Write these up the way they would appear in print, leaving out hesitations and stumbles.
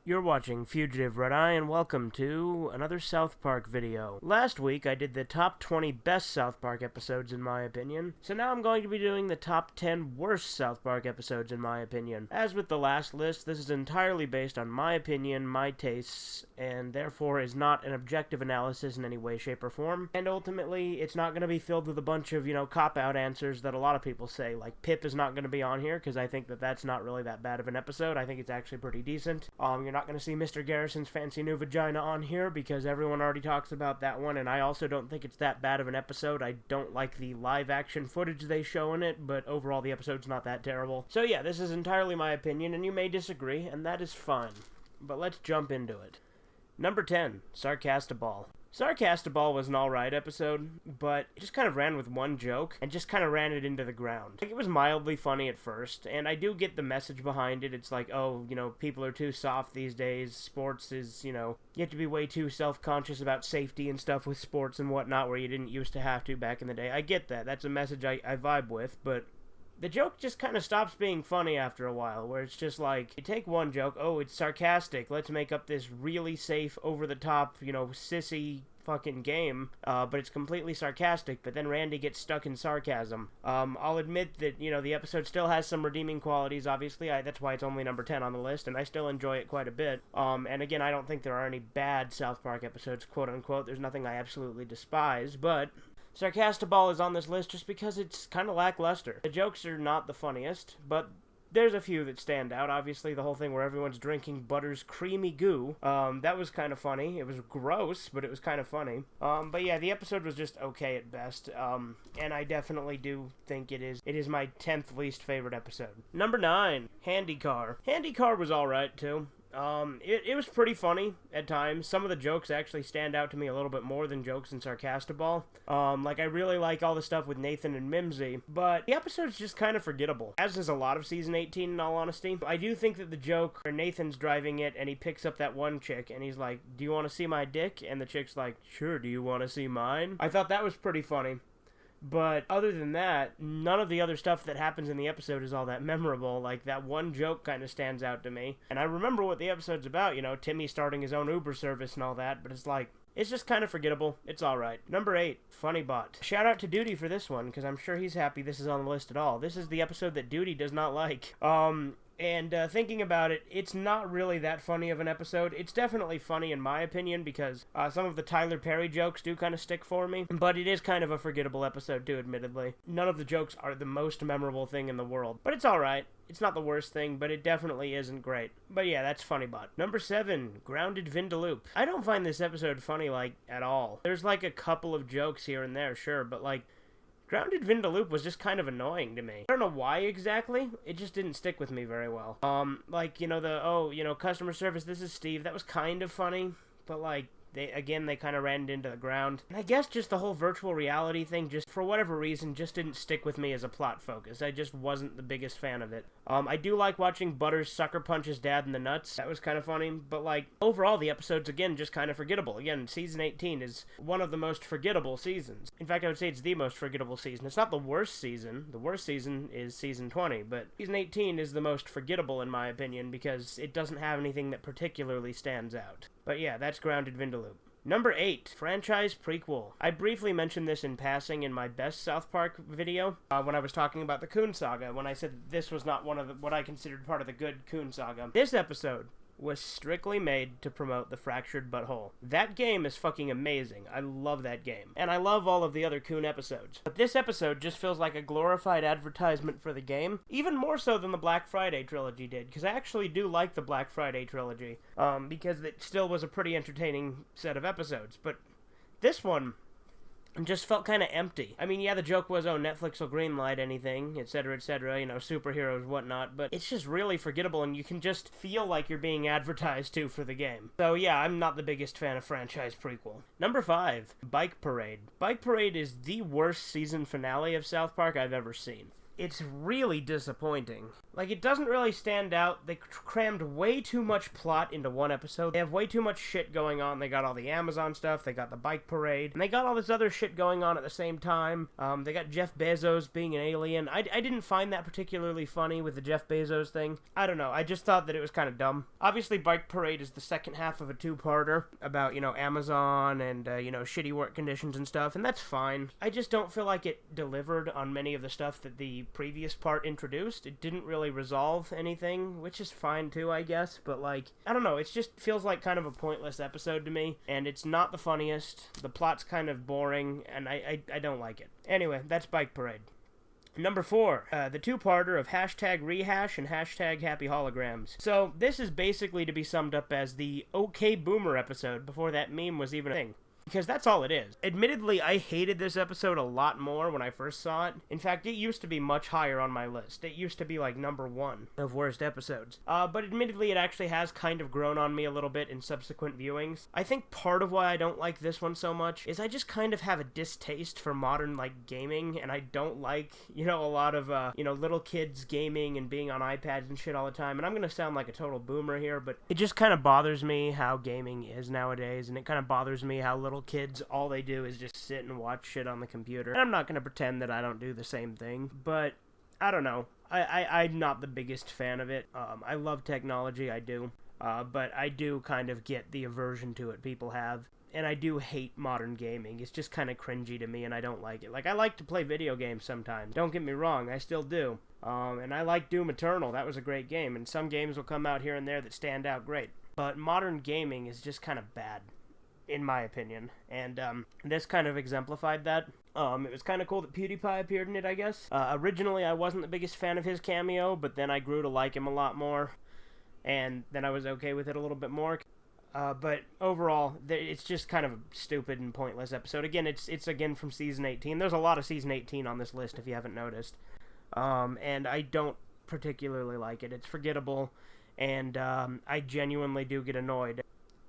You're watching Fugitive Red-Eye, and welcome to another South Park video. Last week, I did the top 20 best South Park episodes in my opinion, so now I'm going to be doing the top 10 worst South Park episodes in my opinion. As with the last list, this is entirely based on my opinion, my tastes, and therefore is not an objective analysis in any way, shape, or form. And ultimately, it's not going to be filled with a bunch of, cop-out answers that a lot of people say, like Pip is not going to be on here, because I think that that's not really that bad of an episode. I think it's actually pretty decent. You're not going to see Mr. Garrison's fancy new vagina on here because everyone already talks about that one, and I also don't think it's that bad of an episode. I don't like the live action footage they show in it, but overall the episode's not that terrible. So yeah, this is entirely my opinion, and you may disagree, and that is fine. But let's jump into it. Number 10, Sarcastaball. Sarcastaball was an alright episode, but it just kind of ran with one joke, and just kind of ran it into the ground. Like, it was mildly funny at first, and I do get the message behind it. It's like, oh, people are too soft these days, sports is, you have to be way too self-conscious about safety and stuff with sports and whatnot, where you didn't used to have to back in the day. I get that, that's a message I vibe with, but the joke just kind of stops being funny after a while, where it's just like, you take one joke, oh, it's sarcastic, let's make up this really safe, over-the-top, sissy fucking game, but it's completely sarcastic, but then Randy gets stuck in sarcasm. I'll admit that, the episode still has some redeeming qualities, obviously, that's why it's only number 10 on the list, and I still enjoy it quite a bit. And again, I don't think there are any bad South Park episodes, quote-unquote, there's nothing I absolutely despise, but Sarcastaball is on this list just because it's kind of lackluster. The jokes are not the funniest, but there's a few that stand out. Obviously, the whole thing where everyone's drinking Butter's creamy goo, that was kind of funny. It was gross, but it was kind of funny. But yeah, the episode was just okay at best, and I definitely do think it is my 10th least favorite episode. Number 9, Handicar. Handicar was alright, too. It was pretty funny at times. Some of the jokes actually stand out to me a little bit more than jokes in Sarcastaball. I really like all the stuff with Nathan and Mimsy, but the episode's just kind of forgettable, as is a lot of Season 18 in all honesty. I do think that the joke where Nathan's driving it and he picks up that one chick and he's like, do you want to see my dick? And the chick's like, sure, do you want to see mine? I thought that was pretty funny. But other than that, none of the other stuff that happens in the episode is all that memorable. Like, that one joke kind of stands out to me. And I remember what the episode's about, Timmy starting his own Uber service and all that, but it's like, it's just kind of forgettable. It's alright. Number 8, Funnybot. Shout out to Duty for this one, because I'm sure he's happy this is on the list at all. This is the episode that Duty does not like. And thinking about it, it's not really that funny of an episode. It's definitely funny in my opinion because some of the Tyler Perry jokes do kind of stick for me, but it is kind of a forgettable episode too, admittedly. None of the jokes are the most memorable thing in the world, but it's alright. It's not the worst thing, but it definitely isn't great. But yeah, that's Funnybot. Number 7, Grounded Vindaloop. I don't find this episode funny, at all. There's, a couple of jokes here and there, sure, but, Grounded Vindaloop was just kind of annoying to me. I don't know why exactly, it just didn't stick with me very well. Customer service, this is Steve, that was kind of funny, but, they kind of ran it into the ground. And I guess just the whole virtual reality thing, just for whatever reason, just didn't stick with me as a plot focus. I just wasn't the biggest fan of it. I do like watching Butters sucker punch his dad in the nuts. That was kind of funny. But, overall, the episode's, again, just kind of forgettable. Again, Season 18 is one of the most forgettable seasons. In fact, I would say it's the most forgettable season. It's not the worst season. The worst season is Season 20. But Season 18 is the most forgettable, in my opinion, because it doesn't have anything that particularly stands out. But yeah, that's Grounded Vindaloop. Number 8, Franchise Prequel. I briefly mentioned this in passing in my best South Park video, when I was talking about the Coon Saga, when I said this was not one of what I considered part of the good Coon Saga. This episode was strictly made to promote the Fractured Butthole. That game is fucking amazing. I love that game. And I love all of the other Coon episodes. But this episode just feels like a glorified advertisement for the game, even more so than the Black Friday trilogy did, because I actually do like the Black Friday trilogy, because it still was a pretty entertaining set of episodes. But this one just felt kind of empty. I mean, yeah, the joke was, oh, Netflix will greenlight anything, etc., superheroes, whatnot, but it's just really forgettable, and you can just feel like you're being advertised to for the game. So yeah, I'm not the biggest fan of Franchise Prequel. Number 5, Bike Parade. Bike Parade is the worst season finale of South Park I've ever seen. It's really disappointing. Like, it doesn't really stand out. They crammed way too much plot into one episode. They have way too much shit going on. They got all the Amazon stuff, they got the bike parade, and they got all this other shit going on at the same time. They got Jeff Bezos being an alien. I didn't find that particularly funny with the Jeff Bezos thing. I don't know, I just thought that it was kind of dumb. Obviously, bike parade is the second half of a two-parter about, you know, Amazon and, you know, shitty work conditions and stuff, and that's fine. I just don't feel like it delivered on many of the stuff that the previous part introduced. It didn't really resolve anything, which is fine too, I guess, but like, I don't know, it just feels like kind of a pointless episode to me, and it's not the funniest, the plot's kind of boring, and I don't like it. Anyway, that's Bike Parade. Number 4, the two-parter of hashtag rehash and hashtag happy holograms. So, this is basically to be summed up as the OK Boomer episode before that meme was even a thing. Because that's all it is. Admittedly, I hated this episode a lot more when I first saw it. In fact, it used to be much higher on my list. It used to be like number 1 of worst episodes. But admittedly, it actually has kind of grown on me a little bit in subsequent viewings. I think part of why I don't like this one so much is I just kind of have a distaste for modern, like, gaming, and I don't like, you know, a lot of, you know, little kids gaming and being on iPads and shit all the time. And I'm gonna sound like a total boomer here, but it just kind of bothers me how gaming is nowadays, and it kind of bothers me how little kids, all they do is just sit and watch shit on the computer. And I'm not going to pretend that I don't do the same thing, but I don't know. I'm not the biggest fan of it. I love technology, I do. But I do kind of get the aversion to it people have. And I do hate modern gaming. It's just kind of cringy to me, and I don't like it. Like, I like to play video games sometimes. Don't get me wrong, I still do. And I like Doom Eternal. That was a great game. And some games will come out here and there that stand out great. But modern gaming is just kind of bad, in my opinion, and this kind of exemplified that. It was kind of cool that PewDiePie appeared in it, I guess. Originally, I wasn't the biggest fan of his cameo, but then I grew to like him a lot more, and then I was okay with it a little bit more. But overall, it's just kind of a stupid and pointless episode. Again, it's again from Season 18. There's a lot of Season 18 on this list, if you haven't noticed. And I don't particularly like it. It's forgettable, and I genuinely do get annoyed.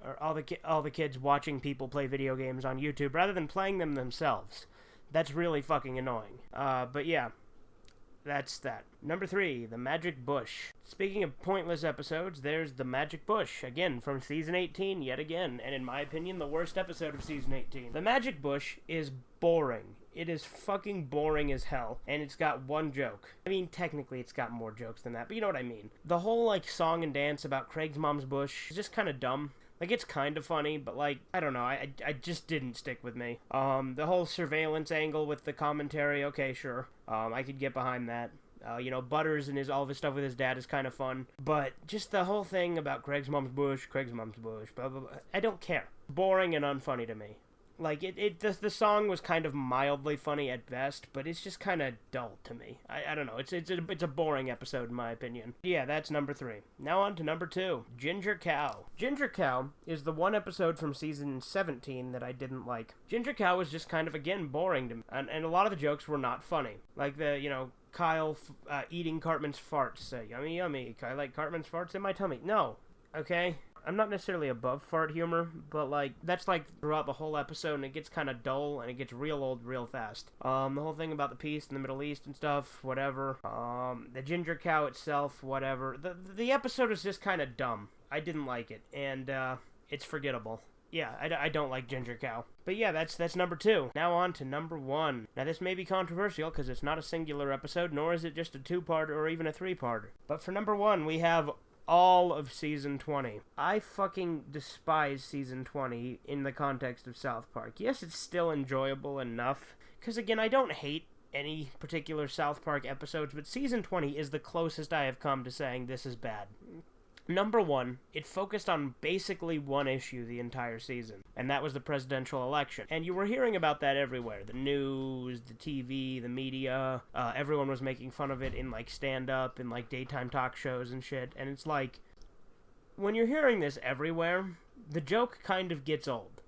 Or all the kids watching people play video games on YouTube rather than playing them themselves. That's really fucking annoying. But yeah, that's that. Number 3, The Magic Bush. Speaking of pointless episodes, there's The Magic Bush, again, from Season 18, yet again, and in my opinion, the worst episode of Season 18. The Magic Bush is boring. It is fucking boring as hell, and it's got one joke. I mean, technically it's got more jokes than that, but you know what I mean. The whole, like, song and dance about Craig's mom's bush is just kind of dumb. Like, it's kind of funny, but, like, I don't know, I just didn't stick with me. The whole surveillance angle with the commentary, okay, sure. I could get behind that. You know, Butters and all of his stuff with his dad is kind of fun. But just the whole thing about Craig's mom's bush, blah, blah, blah, I don't care. Boring and unfunny to me. Like, the song was kind of mildly funny at best, but it's just kind of dull to me. I don't know, it's a boring episode in my opinion. Yeah, that's number 3. Now on to number 2, Ginger Cow. Ginger Cow is the one episode from Season 17 that I didn't like. Ginger Cow was just kind of, again, boring to me, and a lot of the jokes were not funny. Like the, you know, Kyle eating Cartman's farts. Yummy, yummy, I like Cartman's farts in my tummy. No, okay? I'm not necessarily above fart humor, but, like, that's, like, throughout the whole episode, and it gets kind of dull, and it gets real old real fast. The whole thing about the peace in the Middle East and stuff, whatever. The Ginger Cow itself, whatever. The episode is just kind of dumb. I didn't like it, and, it's forgettable. Yeah, I don't like Ginger Cow. But yeah, that's number 2. Now on to number 1. Now this may be controversial, because it's not a singular episode, nor is it just a 2-parter or even a 3-parter. But for number 1, we have all of Season 20. I fucking despise Season 20 in the context of South Park. Yes, it's still enjoyable enough, because again, I don't hate any particular South Park episodes, but Season 20 is the closest I have come to saying this is bad. Number 1, it focused on basically one issue the entire season, and that was the presidential election. And you were hearing about that everywhere. The news, the TV, the media, everyone was making fun of it in, like, stand-up and, like, daytime talk shows and shit. And it's like, when you're hearing this everywhere, the joke kind of gets old.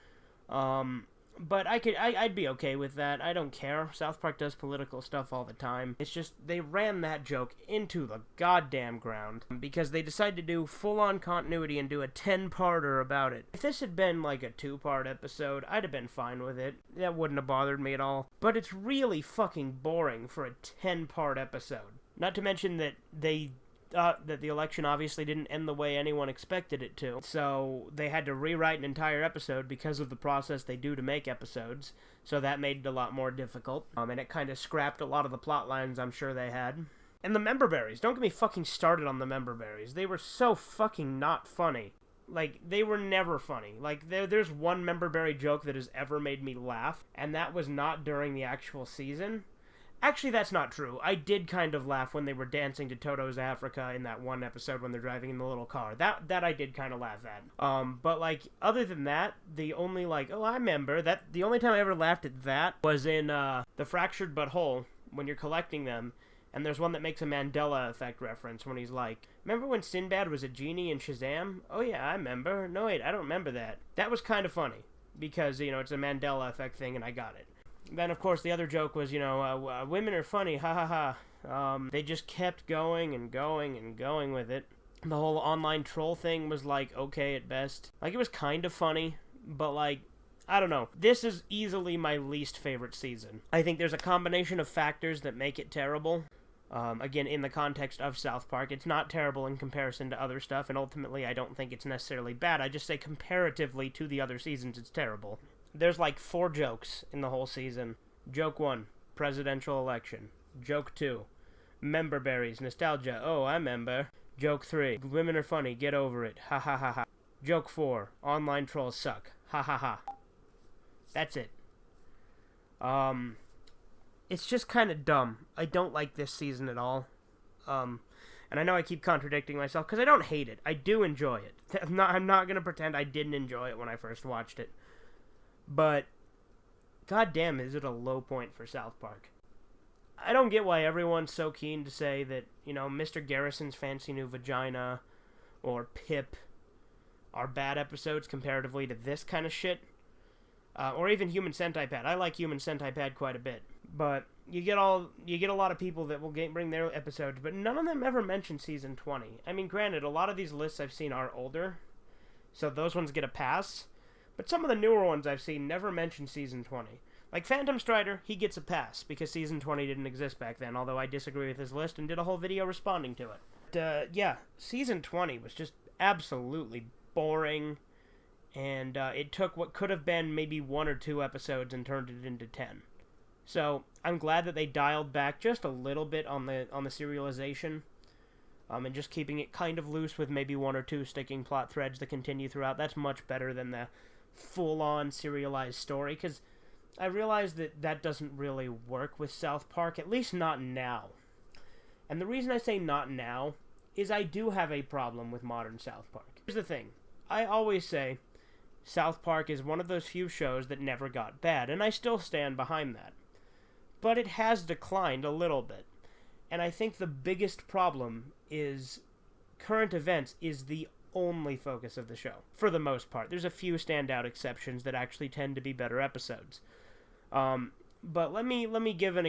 But I'd be okay with that. I don't care. South Park does political stuff all the time. It's just, they ran that joke into the goddamn ground because they decided to do full-on continuity and do a 10-parter about it. If this had been like a 2-part episode, I'd have been fine with it. That wouldn't have bothered me at all. But it's really fucking boring for a 10-part episode. Not to mention that they that the election obviously didn't end the way anyone expected it to. So they had to rewrite an entire episode because of the process they do to make episodes. So that made it a lot more difficult. And it kind of scrapped a lot of the plot lines I'm sure they had. And the member berries. Don't get me fucking started on the member berries. They were so fucking not funny. Like, they were never funny. Like, there's one member berry joke that has ever made me laugh, and that was not during the actual season. Actually, that's not true. I did kind of laugh when they were dancing to Toto's Africa in that one episode when they're driving in the little car. That I did kind of laugh at. But, like, other than that, the only, like, oh, I remember, the only time I ever laughed at that was in, The Fractured But Whole, when you're collecting them, and there's one that makes a Mandela effect reference when he's like, remember when Sinbad was a genie in Shazam? Oh yeah, I remember. No wait, I don't remember that. That was kind of funny, because, you know, it's a Mandela effect thing and I got it. Then, of course, the other joke was, you know, women are funny, ha ha ha. They just kept going and going and going with it. The whole online troll thing was, like, okay at best. Like, it was kind of funny, but, like, I don't know. This is easily my least favorite season. I think there's a combination of factors that make it terrible. Again, in the context of South Park, it's not terrible in comparison to other stuff, and ultimately I don't think it's necessarily bad. I just say comparatively to the other seasons, it's terrible. There's like 4 jokes in the whole season. Joke 1, presidential election. Joke 2, member berries, nostalgia, oh, I remember. Joke 3, women are funny, get over it, ha ha ha ha. Joke 4, online trolls suck, ha ha ha. That's it. It's just kind of dumb. I don't like this season at all. And I know I keep contradicting myself, because I don't hate it. I do enjoy it. I'm not going to pretend I didn't enjoy it when I first watched it. But, goddamn, is it a low point for South Park. I don't get why everyone's so keen to say that, you know, Mr. Garrison's Fancy New Vagina or Pip are bad episodes comparatively to this kind of shit. Or even Human Centipede. I like Human Centipede quite a bit. But you get a lot of people that will bring their episodes, but none of them ever mention Season 20. I mean, granted, a lot of these lists I've seen are older, so those ones get a pass. But some of the newer ones I've seen never mention Season 20. Like Phantom Strider, he gets a pass, because Season 20 didn't exist back then, although I disagree with his list and did a whole video responding to it. But, yeah, Season 20 was just absolutely boring. And it took what could have been maybe 1 or 2 episodes and turned it into 10. So I'm glad that they dialed back just a little bit on the serialization, and just keeping it kind of loose with maybe 1 or 2 sticking plot threads that continue throughout. That's much better than the full-on serialized story, because I realize that doesn't really work with South Park, at least not now. And the reason I say not now is I do have a problem with modern South Park. Here's the thing. I always say South Park is one of those few shows that never got bad, and I still stand behind that. But it has declined a little bit. And I think the biggest problem is current events is the only focus of the show, for the most part. There's a few standout exceptions that actually tend to be better episodes. But let me give you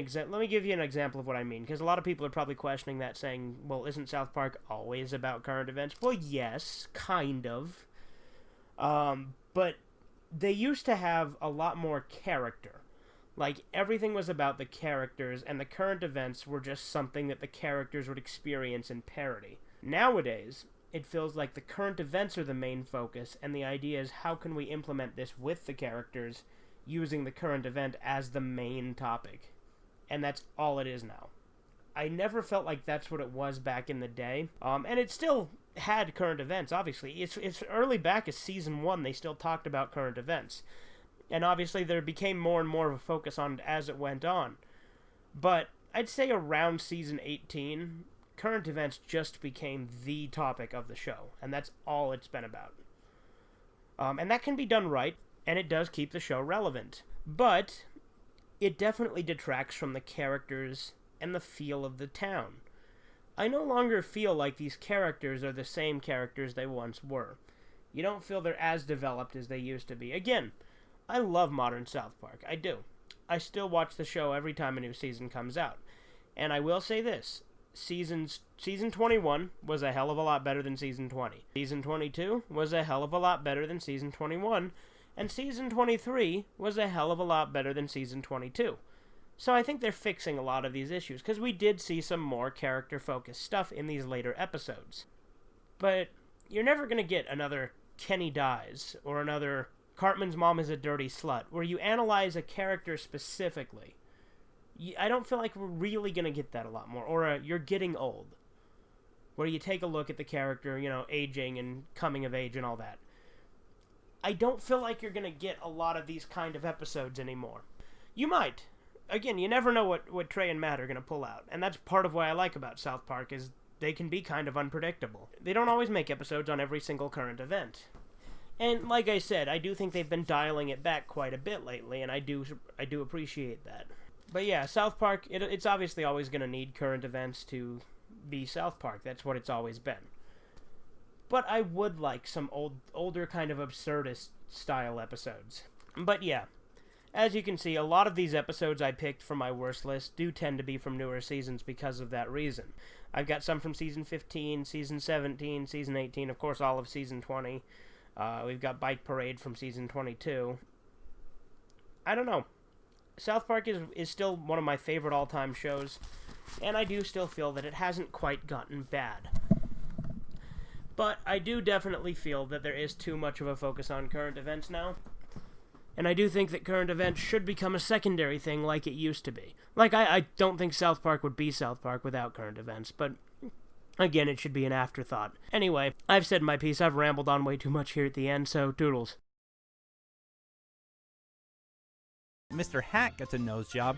an example of what I mean, because a lot of people are probably questioning that, saying, well, isn't South Park always about current events? Well, yes, kind of. But they used to have a lot more character. Like, everything was about the characters, and the current events were just something that the characters would experience and parody. Nowadays, it feels like the current events are the main focus, and the idea is how can we implement this with the characters using the current event as the main topic. And that's all it is now. I never felt like that's what it was back in the day. And it still had current events, obviously. It's early back as Season 1, they still talked about current events. And obviously there became more and more of a focus on it as it went on. But I'd say around Season 18, current events just became the topic of the show. And that's all it's been about. And that can be done right, and it does keep the show relevant. But it definitely detracts from the characters and the feel of the town. I no longer feel like these characters are the same characters they once were. You don't feel they're as developed as they used to be. Again, I love modern South Park. I do. I still watch the show every time a new season comes out. And I will say this. Season 21 was a hell of a lot better than Season 20. Season 22 was a hell of a lot better than Season 21. And Season 23 was a hell of a lot better than Season 22. So I think they're fixing a lot of these issues, because we did see some more character-focused stuff in these later episodes. But you're never going to get another Kenny dies, or another Cartman's mom is a dirty slut, where you analyze a character specifically. I don't feel like we're really going to get that a lot more. Or you're getting old, where you take a look at the character, you know, aging and coming of age and all that. I don't feel like you're going to get a lot of these kind of episodes anymore. You might. Again, you never know what Trey and Matt are going to pull out. And that's part of what I like about South Park, is they can be kind of unpredictable. They don't always make episodes on every single current event. And like I said, I do think they've been dialing it back quite a bit lately, and I do appreciate that. But yeah, South Park, it's obviously always going to need current events to be South Park. That's what it's always been. But I would like some older kind of absurdist style episodes. But yeah, as you can see, a lot of these episodes I picked from my worst list do tend to be from newer seasons because of that reason. I've got some from Season 15, Season 17, Season 18, of course all of Season 20. We've got Bike Parade from Season 22. I don't know. South Park is still one of my favorite all-time shows, and I do still feel that it hasn't quite gotten bad. But I do definitely feel that there is too much of a focus on current events now. And I do think that current events should become a secondary thing like it used to be. Like, I don't think South Park would be South Park without current events, but again, it should be an afterthought. Anyway, I've said my piece. I've rambled on way too much here at the end, so doodles. Mr. Hat gets a nose job.